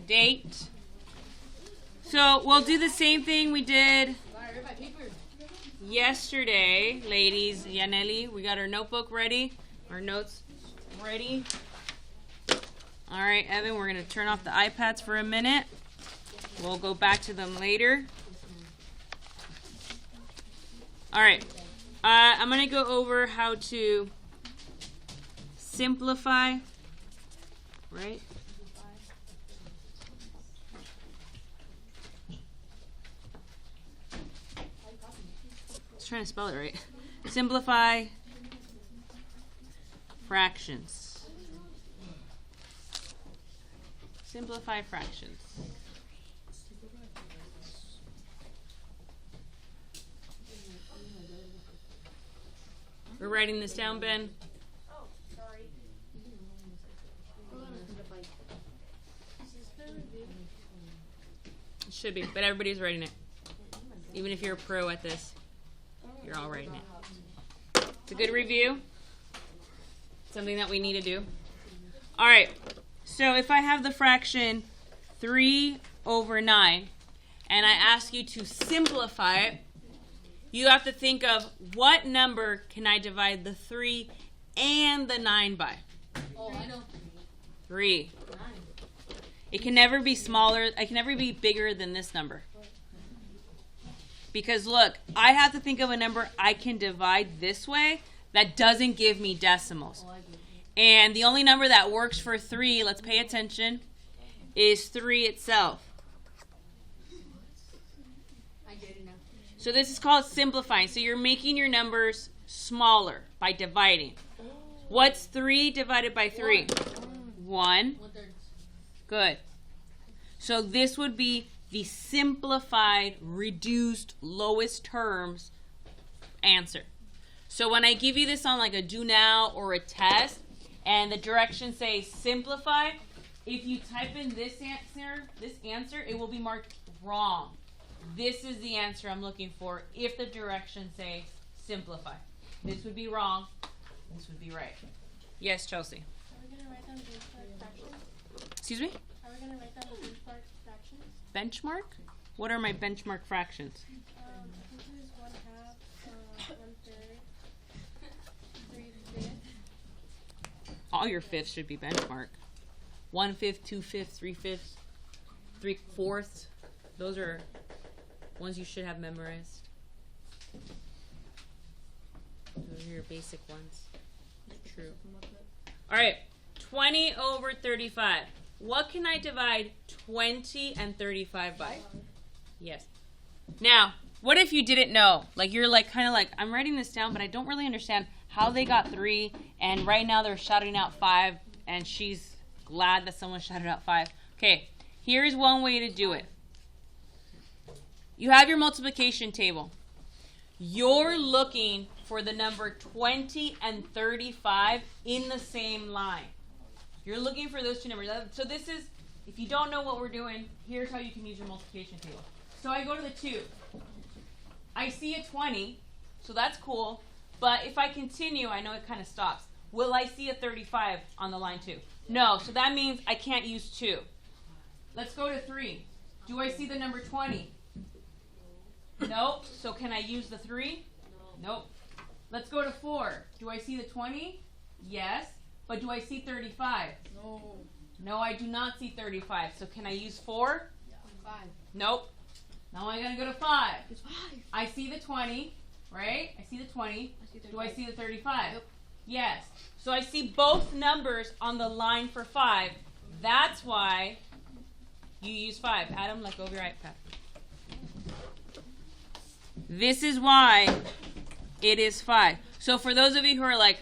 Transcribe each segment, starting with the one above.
date. So we'll do the same thing we did yesterday, ladies. Yaneli, we got our notebook ready, our notes ready. All right, Evan, we're going to turn off the iPads for a minute. We'll go back to them later. All right, I'm going to go over how to simplify, right? Trying to spell it right. Simplify fractions. Simplify fractions. We're writing this down, Ben. Oh, sorry. It should be, but everybody's writing it. Even if you're a pro at this. You're all writing it. It's a good review. Something that we need to do. All right. So if I have the fraction 3 over 9, and I ask you to simplify it, you have to think of what number can I divide the 3 and the 9 by? Oh, I know. 3. It can never be smaller. It can never be bigger than this number. Because look, I have to think of a number I can divide this way that doesn't give me decimals. And the only number that works for 3, let's pay attention, is 3 itself. I get it now. So this is called simplifying. So you're making your numbers smaller by dividing. What's 3 divided by 3? 1. Good. So this would be the simplified, reduced, lowest terms answer. So when I give you this on like a do now or a test, and the directions say simplify, if you type in this answer, it will be marked wrong. This is the answer I'm looking for if the directions say simplify. This would be wrong. This would be right. Yes, Chelsea. Are we going to write down benchmark fractions? Excuse me? Are we going to write down the benchmark fractions? Benchmark? What are my benchmark fractions? I think it was 1/2, 1/3, 3/5. All your fifths should be benchmark. 1/5, 2/5, 3/5, 3/4. Those are ones you should have memorized. Those are your basic ones. True. All right, 20 over 35. What can I divide 20 and 35 by? Yes. Now, what if you didn't know? Like you're like kind of like, I'm writing this down, but I don't really understand how they got 3, and right now they're shouting out 5, and she's glad that someone shouted out 5. Okay, here's one way to do it. You have your multiplication table. You're looking for the number 20 and 35 in the same line. You're looking for those two numbers. So this is, if you don't know what we're doing, here's how you can use your multiplication table. So I go to the 2. I see a 20, so that's cool. But if I continue, I know it kind of stops. Will I see a 35 on the line 2? No, so that means I can't use 2. Let's go to 3. Do I see the number 20? Nope. So can I use the 3? Nope. Let's go to 4. Do I see the 20? Yes. But do I see 35? No. No, I do not see 35. So can I use 4? 5. Nope. Now I'm going to go to 5. It's 5. I see the 20, right? I see the 20. Do I see the 35? Yep. Yes. So I see both numbers on the line for 5. That's why you use 5. Adam, let go of your iPad. This is why it is 5. So for those of you who are like,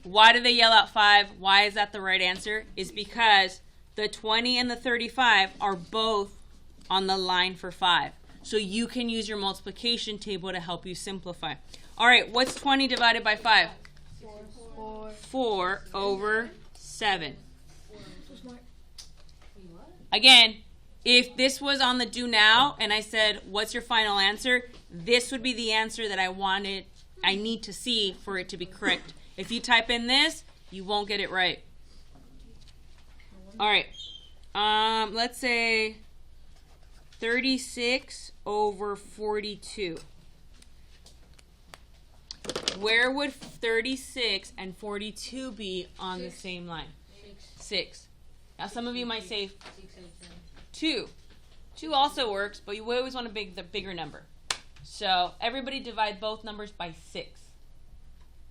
why do they yell out 5? Why is that the right answer? Is because the 20 and the 35 are both on the line for 5. So you can use your multiplication table to help you simplify. All right, what's 20 divided by 5? 4. 4 over 7. Again, if this was on the do now and I said, what's your final answer? This would be the answer that I need to see for it to be correct. If you type in this, you won't get it right. All right. Let's say 36 over 42. Where would 36 and 42 be on the same line? 6. Now some of you might say 2. 2 also works, but we always want the bigger number. So everybody divide both numbers by 6.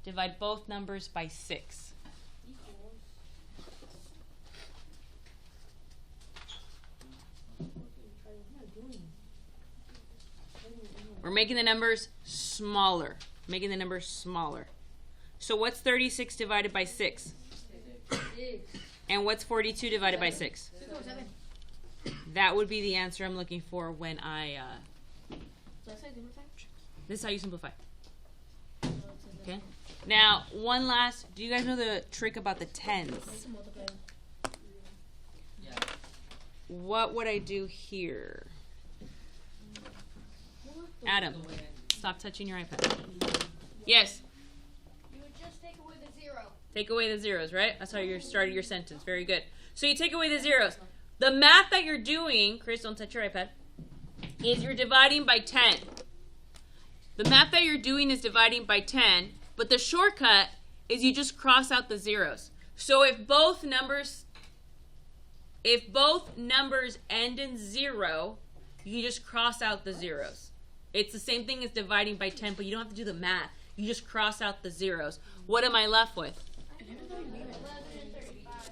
Divide both numbers by 6. We're making the numbers smaller. Making the numbers smaller. So what's 36 divided by 6? 6. And what's 42 divided by 6? 607. That would be the answer I'm looking for when I... So I say simplify? This is how you simplify. Okay. Now, one last... Do you guys know the trick about the tens? What would I do here? Adam, stop touching your iPad. Yes. You would just take away the 0. Take away the zeros, right? That's how you started your sentence. Very good. So you take away the zeros. The math that you're doing, Chris, don't touch your iPad, is you're dividing by 10. The math that you're doing is dividing by 10, but the shortcut is you just cross out the zeros. So if both numbers end in 0, you just cross out the zeros. It's the same thing as dividing by 10, but you don't have to do the math. You just cross out the zeros. What am I left with? 1135.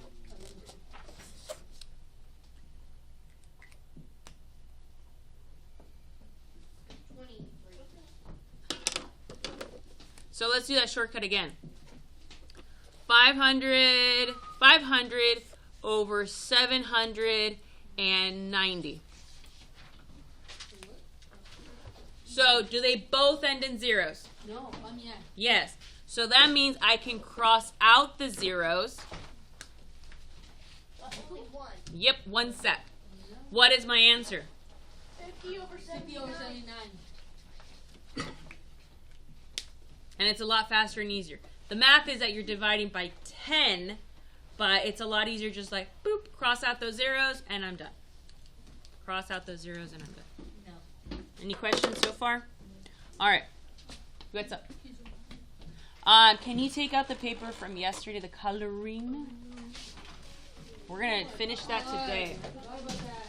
So let's do that shortcut again. 500 over 790. So do they both end in zeros? No, yeah. Yes. So that means I can cross out the zeros. Only 1. Yep, one set. What is my answer? 50 over 50 over 79. 79. And it's a lot faster and easier. The math is that you're dividing by 10, but it's a lot easier just like, boop, cross out those zeros, and I'm done. Cross out those zeros, and I'm done. No. Any questions so far? All right. What's up? Can you take out the paper from yesterday, the coloring? We're going to finish that today. What about that?